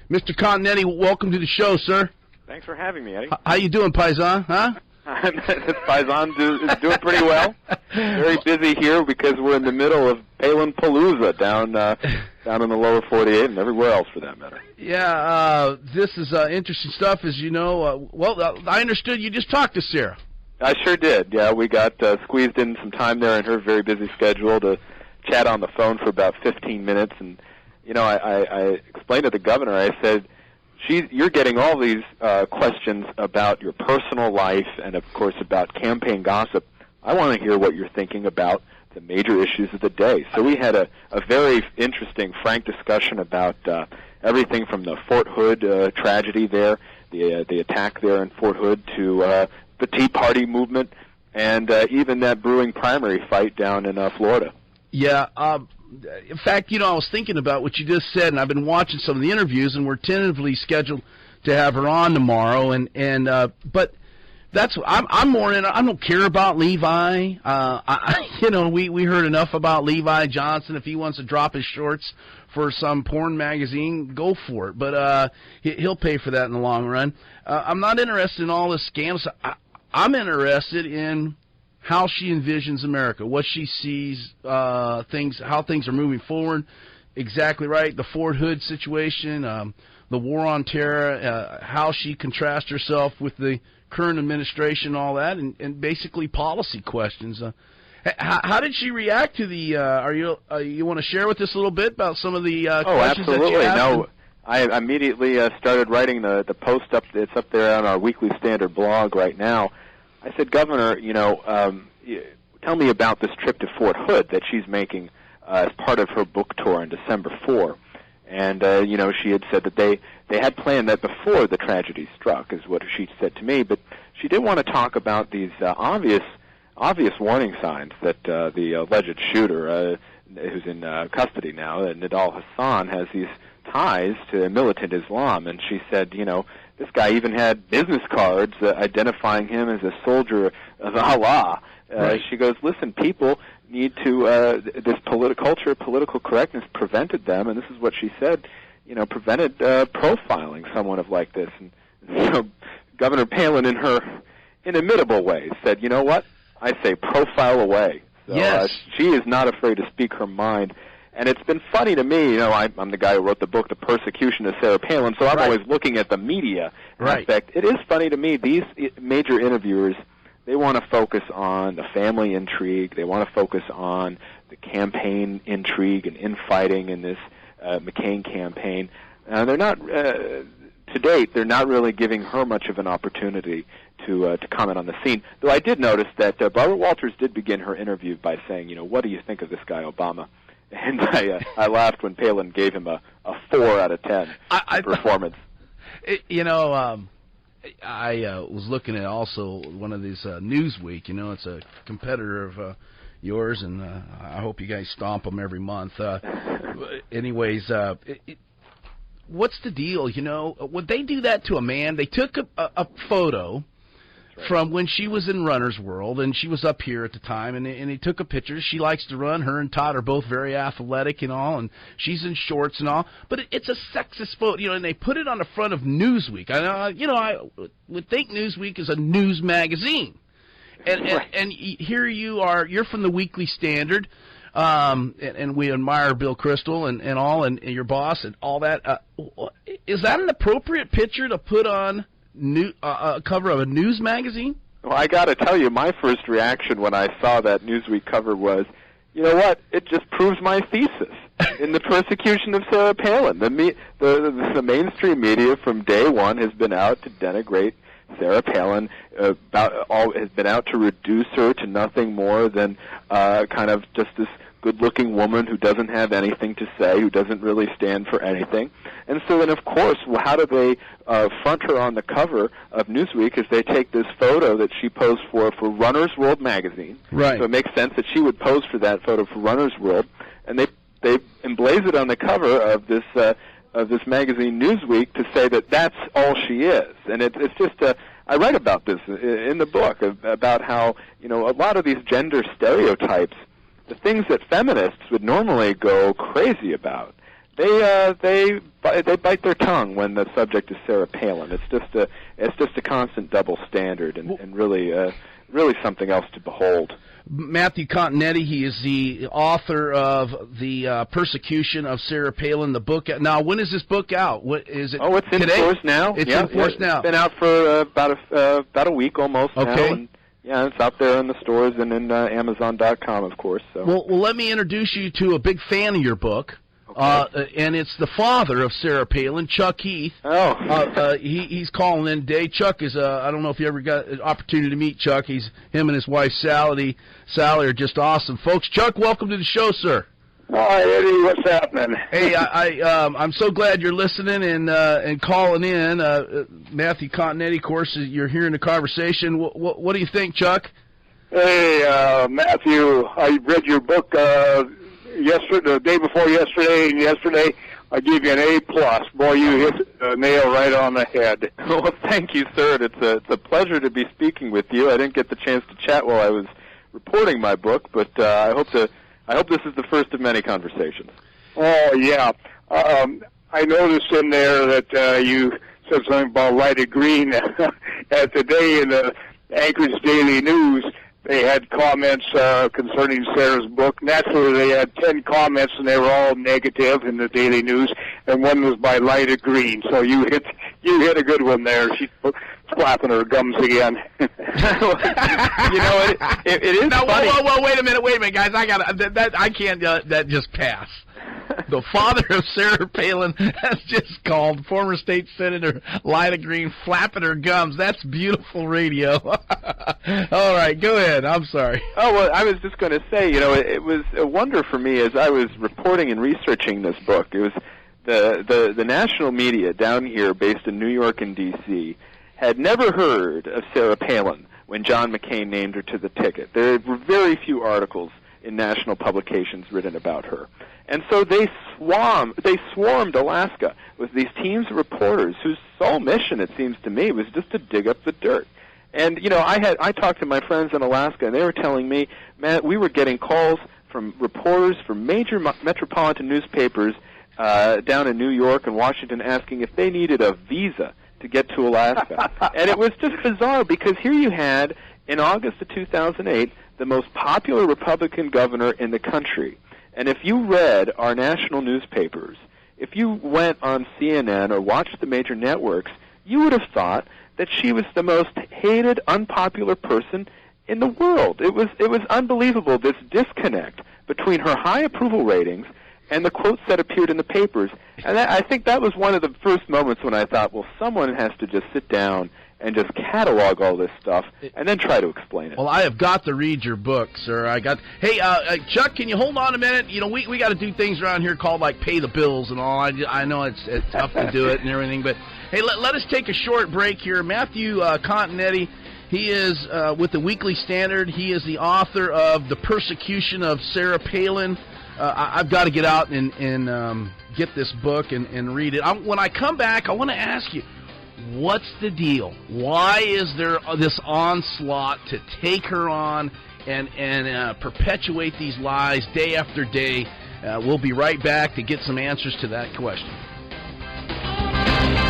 Mr. Continetti, welcome to the show, sir. Thanks for having me, Eddie. How you doing, Paisan? Huh? Paisan is doing pretty well. Very busy here because we're in the middle of Palin-Palooza down in the lower 48 and everywhere else for that matter. Yeah, this is interesting stuff, as you know. I understood you just talked to Sarah. I sure did. Yeah, we got squeezed in some time there in her very busy schedule to chat on the phone for about 15 minutes. And, you know, I explained to the governor, I said, you're getting all these questions about your personal life and, of course, about campaign gossip. I want to hear what you're thinking about the major issues of the day. So we had a very interesting, frank discussion about everything from the Fort Hood tragedy there, the attack there in Fort Hood, to the Tea Party movement, and even that brewing primary fight down in Florida. Yeah. In fact, you know, I was thinking about what you just said, and I've been watching some of the interviews, and we're tentatively scheduled to have her on tomorrow. But that's I'm more in. I don't care about Levi. You know, we heard enough about Levi Johnson. If he wants to drop his shorts for some porn magazine, go for it. But he'll pay for that in the long run. I'm not interested in all this scams. I'm interested in how she envisions America, what she sees, how things are moving forward. Exactly right. The Fort Hood situation, the war on terror, how she contrasts herself with the current administration, all that, and basically policy questions. How did she react to the? You want to share with us a little bit about some of the questions absolutely. that you asked? No, I immediately started writing the post up. It's up there on our Weekly Standard blog right now. I said, Governor, you know, tell me about this trip to Fort Hood that she's making as part of her book tour on December 4. And, you know, she had said that they had planned that before the tragedy struck, is what she said to me. But she did want to talk about these obvious warning signs that the alleged shooter, who's in custody now, Nidal Hassan, has these ties to militant Islam. And she said, you know, this guy even had business cards identifying him as a soldier of Allah. Right. She goes, listen, people need to, this political correctness prevented them, and this is what she said, you know, prevented profiling someone of like this. And so Governor Palin, in her inimitable way, said, you know what, I say profile away. So yes. She is not afraid to speak her mind. And it's been funny to me, you know, I'm the guy who wrote the book, The Persecution of Sarah Palin, so I'm right. always looking at the media right. aspect. It is funny to me, these major interviewers, they want to focus on the family intrigue, they want to focus on the campaign intrigue and infighting in this McCain campaign. They're not, to date, they're not really giving her much of an opportunity to comment on the scene. Though I did notice that Barbara Walters did begin her interview by saying, you know, what do you think of this guy Obama? And I laughed when Palin gave him a 4 out of 10 performance. You know, I was looking at also one of these Newsweek. You know, it's a competitor of yours, and I hope you guys stomp them every month. Anyways, what's the deal? You know, would they do that to a man? They took a photo from when she was in Runner's World, and she was up here at the time, and he took a picture. She likes to run. Her and Todd are both very athletic and all, and she's in shorts and all. But it's a sexist photo, you know, and they put it on the front of Newsweek. I would think Newsweek is a news magazine. And here you are, you're from the Weekly Standard, and we admire Bill Crystal and all, and your boss and all that. Is that an appropriate picture to put on cover of a news magazine? Well, I got to tell you, my first reaction when I saw that Newsweek cover was, you know what? It just proves my thesis in the persecution of Sarah Palin. The mainstream media from day one has been out to denigrate Sarah Palin, has been out to reduce her to nothing more than kind of just this good-looking woman who doesn't have anything to say, who doesn't really stand for anything. And so then, of course, how do they front her on the cover of Newsweek is they take this photo that she posed for Runner's World magazine. Right. So it makes sense that she would pose for that photo for Runner's World, and they emblaze it on the cover of this magazine Newsweek to say that that's all she is. And it's just I write about this in the book about how, you know, a lot of these gender stereotypes, the things that feminists would normally go crazy about, they bite their tongue when the subject is Sarah Palin. It's just a constant double standard, and really something else to behold. Matthew Continetti, he is the author of The Persecution of Sarah Palin, the book. Now, when is this book out? What is it? Oh, it's in today? force now. It's in force now. It's been out for about a week almost now. Okay. And, yeah, it's out there in the stores and in Amazon.com, of course. So. Well, let me introduce you to a big fan of your book. Okay. And it's the father of Sarah Palin, Chuck Heath. Oh. He's calling in today. Chuck is, I don't know if you ever got an opportunity to meet Chuck. Him and his wife, Sally are just awesome folks. Chuck, welcome to the show, sir. Hi, Eddie. What's happening? Hey, I'm so glad you're listening and calling in. Matthew Continetti, of course, you're hearing the conversation. What do you think, Chuck? Hey, Matthew, I read your book the day before yesterday, and yesterday I gave you an A+. Boy, you hit the nail right on the head. Well, thank you, sir. It's a pleasure to be speaking with you. I didn't get the chance to chat while I was reporting my book, but I hope this is the first of many conversations. Oh, yeah. I noticed in there that you said something about lighted green. Today in the Anchorage Daily News, they had comments concerning Sarah's book. Naturally, they had 10 comments, and they were all negative in the Daily News, and one was by Lighted Green. So you hit a good one there. She's flapping her gums again. You know, it is now, funny. Whoa, wait a minute, guys. I can't that just pass. The father of Sarah Palin has just called former state senator Lida Green flapping her gums. That's beautiful radio. All right, go ahead. I'm sorry. Oh, well, I was just going to say, you know, it was a wonder for me as I was reporting and researching this book. It was the national media down here based in New York and D.C. had never heard of Sarah Palin when John McCain named her to the ticket. There were very few articles in national publications written about her. And so they swarmed Alaska with these teams of reporters whose sole mission, it seems to me, was just to dig up the dirt. And, you know, I talked to my friends in Alaska, and they were telling me, man, we were getting calls from reporters from major metropolitan newspapers down in New York and Washington asking if they needed a visa to get to Alaska. And it was just bizarre because here you had, in August of 2008, the most popular Republican governor in the country. And if you read our national newspapers, if you went on CNN or watched the major networks, you would have thought that she was the most hated, unpopular person in the world. It was unbelievable, this disconnect between her high approval ratings and the quotes that appeared in the papers. And I think that was one of the first moments when I thought, well, someone has to just sit down and just catalog all this stuff and then try to explain it. Well, I have got to read your book, sir. Hey, Chuck, can you hold on a minute? You know, we got to do things around here called, like, pay the bills and all. I know it's tough to do it and everything, but, hey, let us take a short break here. Matthew Continetti, he is with the Weekly Standard. He is the author of The Persecution of Sarah Palin. I've got to get out and get this book and read it. When I come back, I want to ask you, what's the deal? Why is there this onslaught to take her on and perpetuate these lies day after day? We'll be right back to get some answers to that question.